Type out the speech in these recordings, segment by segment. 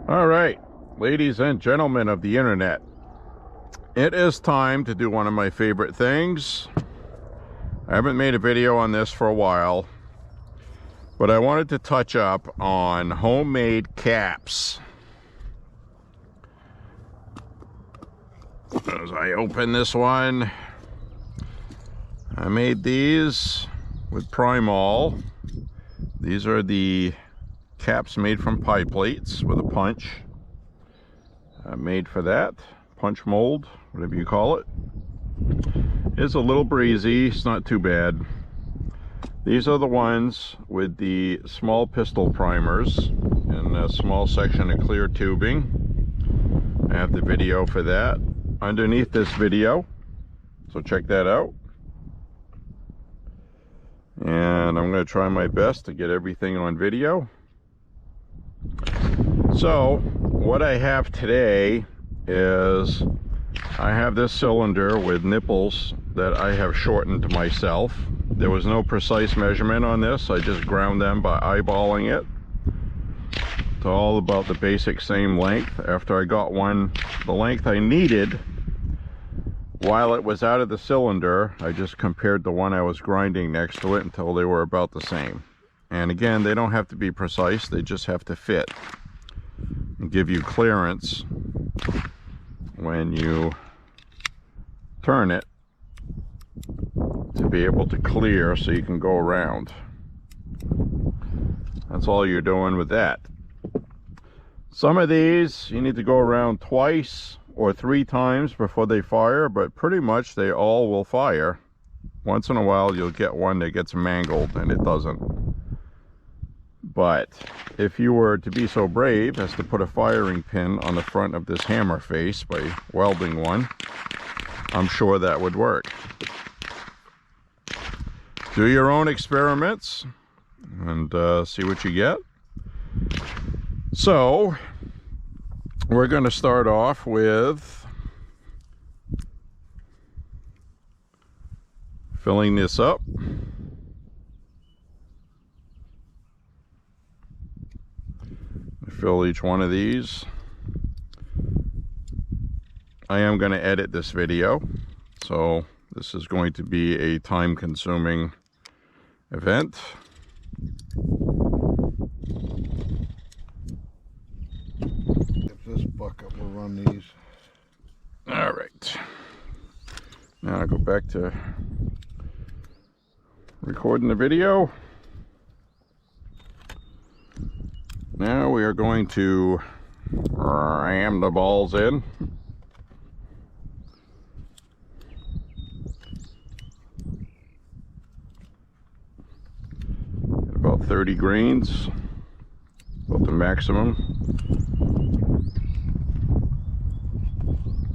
All right, ladies and gentlemen of the internet, it is time to do one of my favorite things. I haven't made a video on this for a while, but I wanted to touch up on homemade caps. As I open this one, I made these with Primol. These are the caps made from pie plates with a punch. Made for that. Punch mold, whatever you call it. It's a little breezy, it's not too bad. These are the ones with the small pistol primers and a small section of clear tubing. I have the video for that underneath this video, so check that out. And I'm going to try my best to get everything on video. So what I have today is I have this cylinder with nipples that I have shortened myself. There was no precise measurement on this. I just ground them by eyeballing it. It's all about the basic same length. After I got one the length I needed while it was out of the cylinder, I just compared the one I was grinding next to it until they were about the same. And again, they don't have to be precise, they just have to fit and give you clearance when you turn it to be able to clear so you can go around. That's all you're doing with that. Some of these you need to go around twice or 3 times before they fire, but pretty much they all will fire. Once in a while you'll get one that gets mangled and it doesn't. But if you were to be so brave as to put a firing pin on the front of this hammer face by welding one, I'm sure that would work. Do your own experiments and see what you get. So we're going to start off with filling this up. Fill each one of these. I am going to edit this video, so this is going to be a time-consuming event. If this bucket will run these. All right. Now I go back to recording the video. Now we are going to ram the balls in. At about 30 grains, about the maximum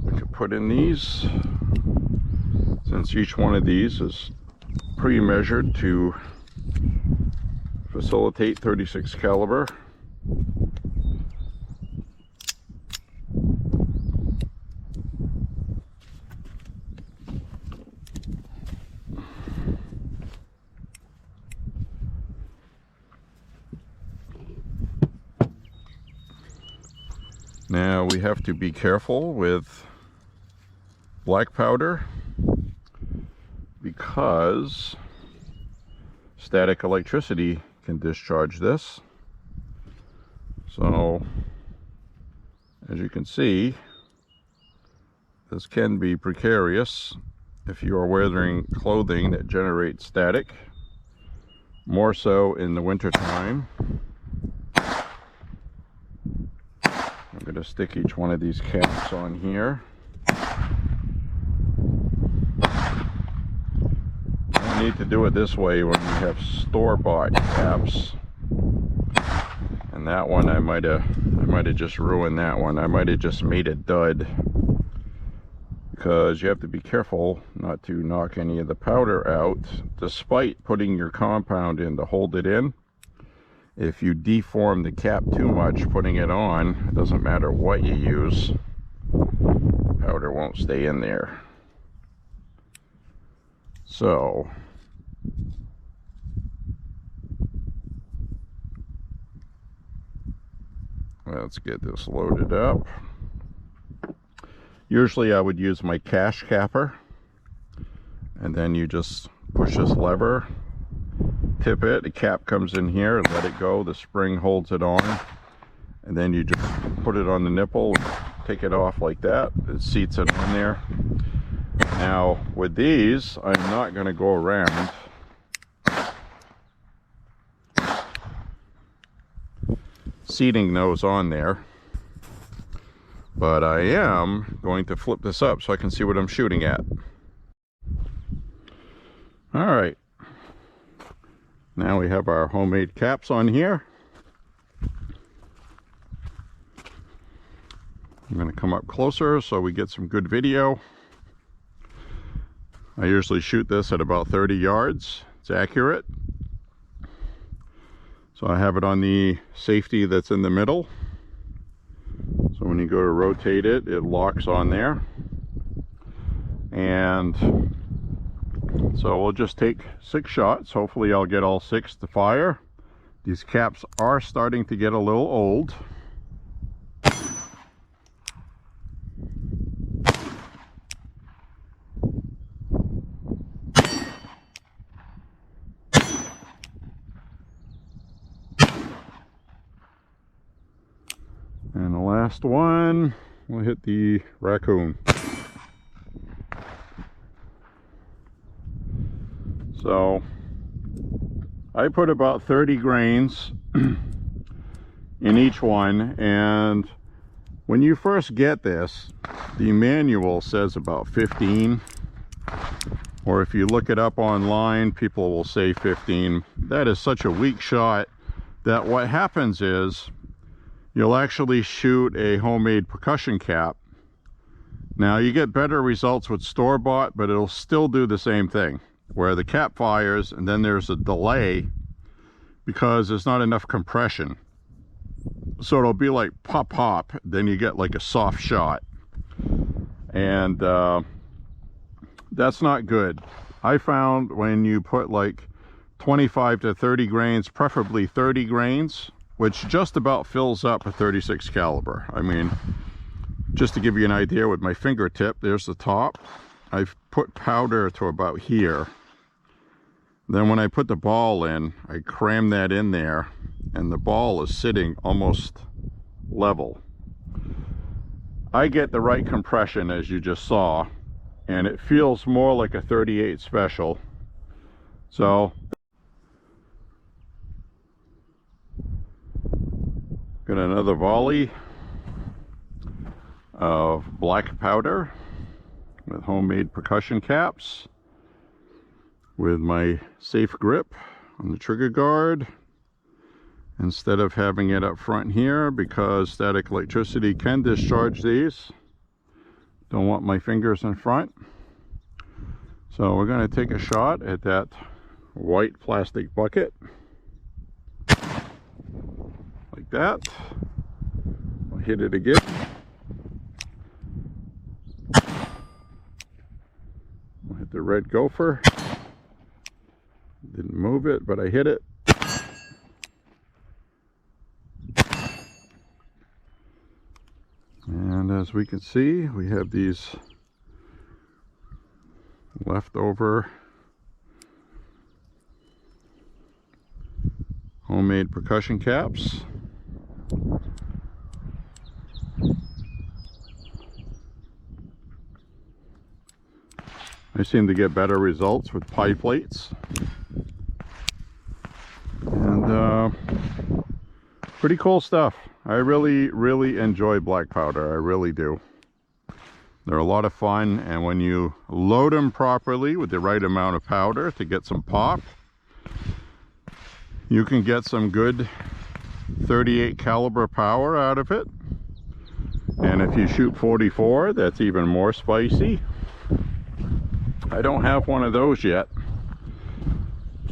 we could put in these. Since each one of these is pre-measured to facilitate 36 caliber. Now we have to be careful with black powder because static electricity can discharge this. So as you can see, this can be precarious if you are wearing clothing that generates static, more so in the winter time. I'm going to stick each one of these caps on here. You need to do it this way when you have store-bought caps. And that one I might have just ruined that one. I might have just made a dud, because you have to be careful not to knock any of the powder out despite putting your compound in to hold it in. If you deform the cap too much putting it on, it doesn't matter what you use, powder won't stay in there. So Let's get this loaded up. Usually I would use my cash capper, and then you just push this lever, tip it, the cap comes in here and let it go, the spring holds it on, and then you just put it on the nipple and take it off like that. It seats it on there. Now with these, I'm not going to go around seating those on there, but I am going to flip this up so I can see what I'm shooting at. All right, now we have our homemade caps on here. I'm going to come up closer so we get some good video. I usually shoot this at about 30 yards. It's accurate. So I have it on the safety that's in the middle. So when you go to rotate it, it locks on there. And so we'll just take 6 shots. Hopefully I'll get all 6 to fire. These caps are starting to get a little old. And the last one will hit the raccoon. So I put about 30 grains in each one, and when you first get this, the manual says about 15, or if you look it up online, people will say 15. That is such a weak shot that what happens is you'll actually shoot a homemade percussion cap. Now you get better results with store-bought, but it'll still do the same thing, where the cap fires and then there's a delay because there's not enough compression. So it'll be like pop pop, then you get like a soft shot, and that's not good. I found when you put like 25 to 30 grains, preferably 30 grains, which just about fills up a 36 caliber. I mean, just to give you an idea, with my fingertip, there's the top. I've put powder to about here. Then when I put the ball in, I cram that in there, and the ball is sitting almost level. I get the right compression, as you just saw, and it feels more like a 38 special. So got another volley of black powder with homemade percussion caps, with my safe grip on the trigger guard instead of having it up front here, because static electricity can discharge these. Don't want my fingers in front. So we're going to take a shot at that white plastic bucket. Like that. I'll hit it again. I'll hit the red gopher. Didn't move it, but I hit it. And as we can see, we have these leftover homemade percussion caps. I seem to get better results with pie plates. And pretty cool stuff. I really enjoy black powder. I really do. They're a lot of fun, and when you load them properly with the right amount of powder to get some pop, you can get some good 38 caliber power out of it. And if you shoot 44, that's even more spicy. I don't have one of those yet,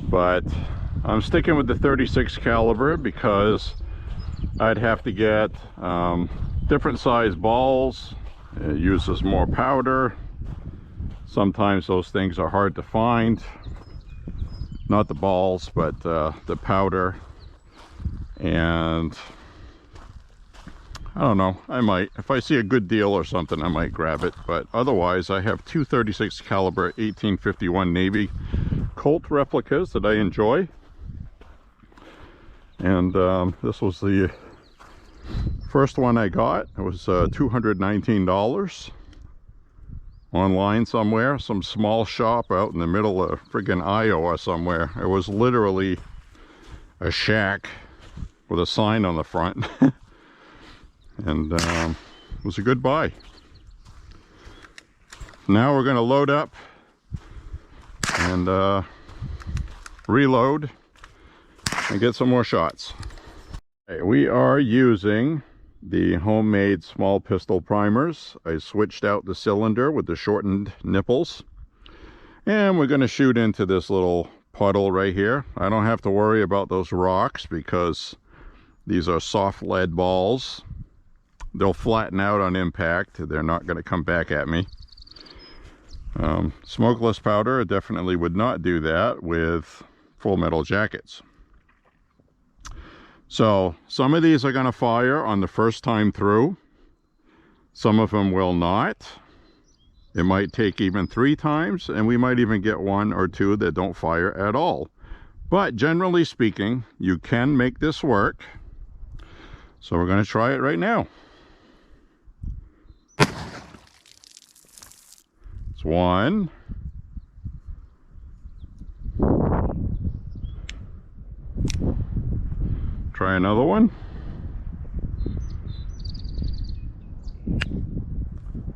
but I'm sticking with the 36 caliber because I'd have to get different size balls. It uses more powder. Sometimes those things are hard to find. Not the balls, but the powder. And I don't know, I might. If I see a good deal or something, I might grab it. But otherwise, I have two 36 caliber 1851 Navy Colt replicas that I enjoy. And this was the first one I got. It was $219 online somewhere, some small shop out in the middle of friggin' Iowa somewhere. It was literally a shack with a sign on the front. And it was a good buy. Now we're going to load up and reload and get some more shots. Okay, we are using the homemade small pistol primers. I switched out the cylinder with the shortened nipples, and we're going to shoot into this little puddle right here. I don't have to worry about those rocks because these are soft lead balls. They'll flatten out on impact. They're not going to come back at me. Smokeless powder definitely would not do that with full metal jackets. So some of these are going to fire on the first time through. Some of them will not. It might take even 3 times, and we might even get 1 or 2 that don't fire at all. But generally speaking, you can make this work. So we're going to try it right now. It's 1. Try another one.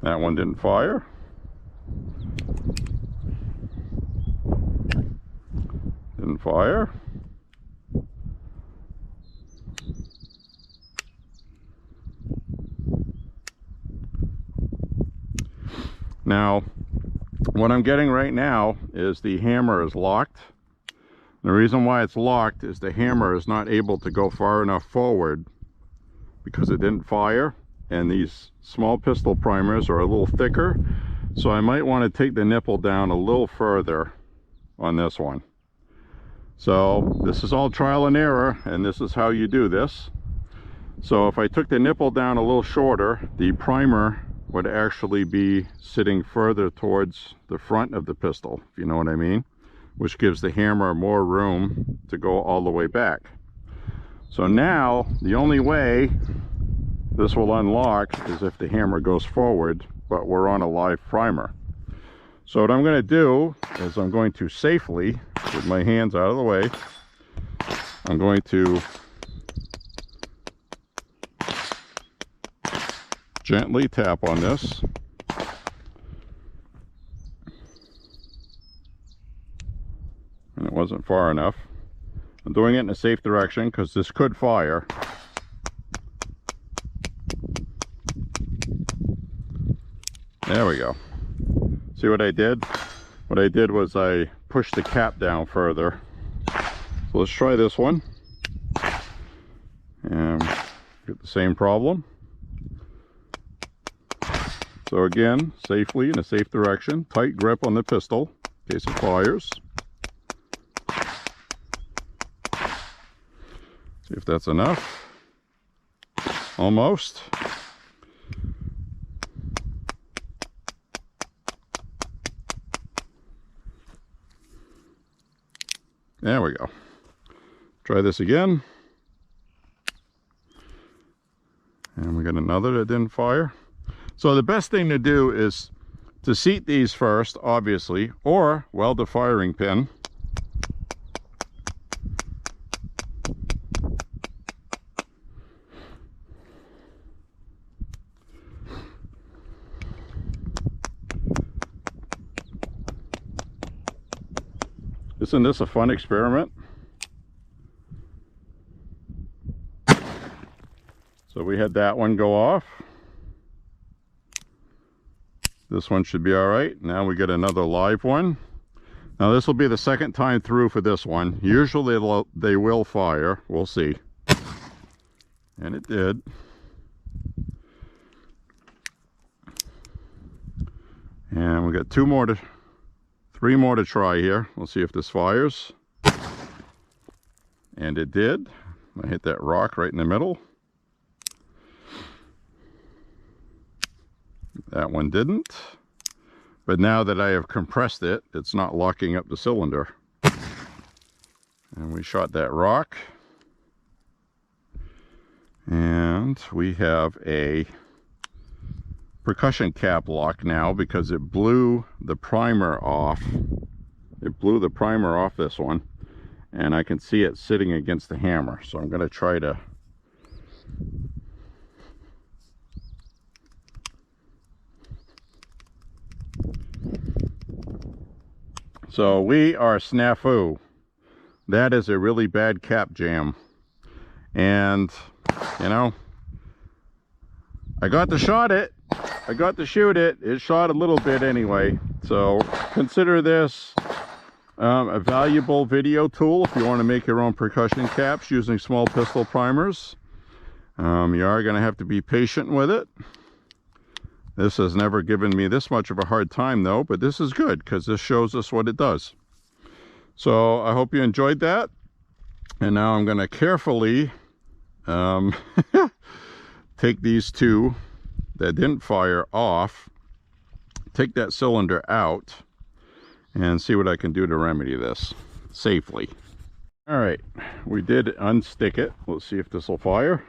That one didn't fire. Didn't fire. Now, what I'm getting right now is the hammer is locked. The reason why it's locked is the hammer is not able to go far enough forward because it didn't fire, and these small pistol primers are a little thicker, so I might want to take the nipple down a little further on this one. So this is all trial and error, and this is how you do this. So if I took the nipple down a little shorter, the primer would actually be sitting further towards the front of the pistol, if you know what I mean, which gives the hammer more room to go all the way back. So now the only way this will unlock is if the hammer goes forward, but we're on a live primer. So what I'm going to do is I'm going to safely, with my hands out of the way, I'm going to gently tap on this. And it wasn't far enough. I'm doing it in a safe direction because this could fire. There we go. See what I did? What I did was I pushed the cap down further. So let's try this one. And get the same problem. So again, safely in a safe direction, tight grip on the pistol in case it fires. See if that's enough. Almost. There we go. Try this again. And we got another that didn't fire. So the best thing to do is to seat these first, obviously, or weld the firing pin. Isn't this a fun experiment? So we had that one go off. This one should be all right. Now we get another live one. Now this will be the second time through for this one. Usually they will fire. We'll see. And it did. And we got 3 more to try here. We'll see if this fires. And it did. I hit that rock right in the middle. That one didn't. But now that I have compressed it, it's not locking up the cylinder. And we shot that rock. And we have a percussion cap lock now because it blew the primer off. It blew the primer off this one. And I can see it sitting against the hammer. So I'm going to try to... So we are snafu. That is a really bad cap jam. And, you know, I got to shot it. I got to shoot it. It shot a little bit anyway. So consider this a valuable video tool if you want to make your own percussion caps using small pistol primers. You are going to have to be patient with it. This has never given me this much of a hard time though, but this is good because this shows us what it does. So I hope you enjoyed that. And now I'm going to carefully take these two that didn't fire off, take that cylinder out, and see what I can do to remedy this safely. All right, we did unstick it. Let's see if this will fire.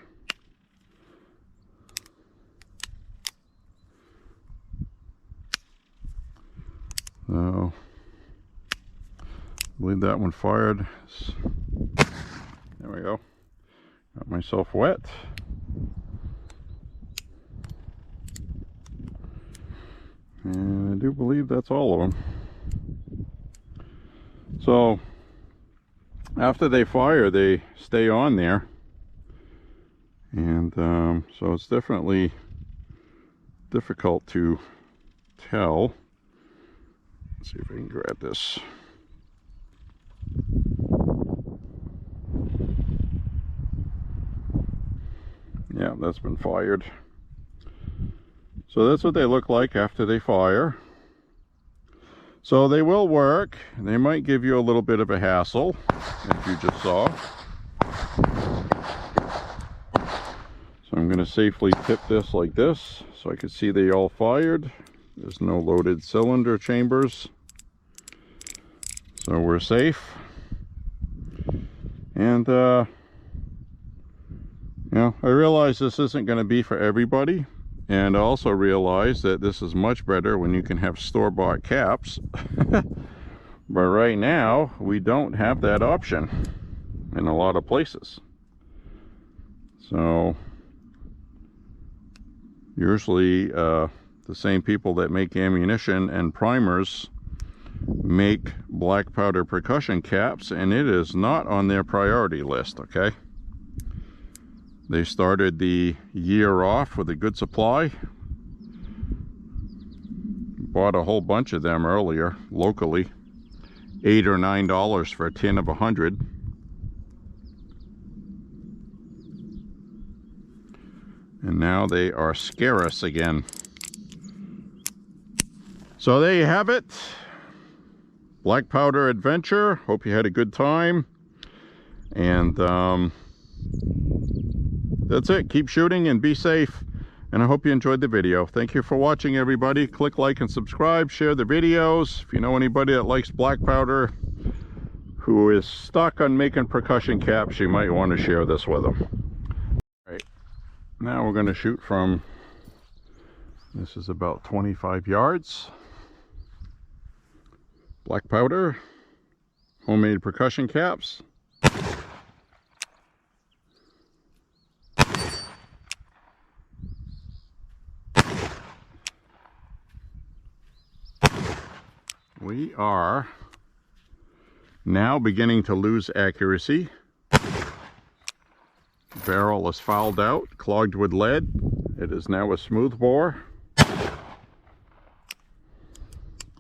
So, I believe that one fired. There we go. Got myself wet. And I do believe that's all of them. So, after they fire, they stay on there. And so it's definitely difficult to tell. Let's see if I can grab this. Yeah, that's been fired. So that's what they look like after they fire. So they will work. They might give you a little bit of a hassle, as you just saw. So I'm going to safely tip this like this so I can see they all fired. There's no loaded cylinder chambers. So we're safe. And, you know, I realize this isn't going to be for everybody. And I also realize that this is much better when you can have store-bought caps. But right now, we don't have that option in a lot of places. So, usually, the same people that make ammunition and primers make black powder percussion caps, and it is not on their priority list, okay? They started the year off with a good supply. Bought a whole bunch of them earlier, locally. $8 or $9 for a tin of 100. And now they are scarce again. So there you have it. Black powder adventure. Hope you had a good time. And that's it. Keep shooting and be safe. And I hope you enjoyed the video. Thank you for watching, everybody. Click like and subscribe. Share the videos. If you know anybody that likes black powder who is stuck on making percussion caps, you might want to share this with them. All right. Now we're going to shoot from, this is about 25 yards. Black powder. Homemade percussion caps. We are now beginning to lose accuracy. Barrel is fouled out, clogged with lead. It is now a smooth bore.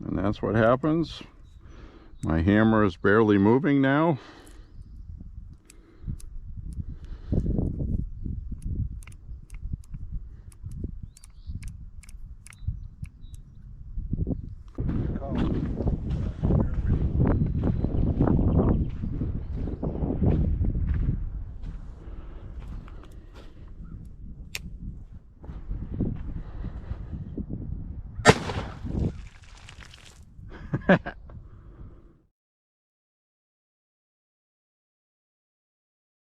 And that's what happens. My hammer is barely moving now.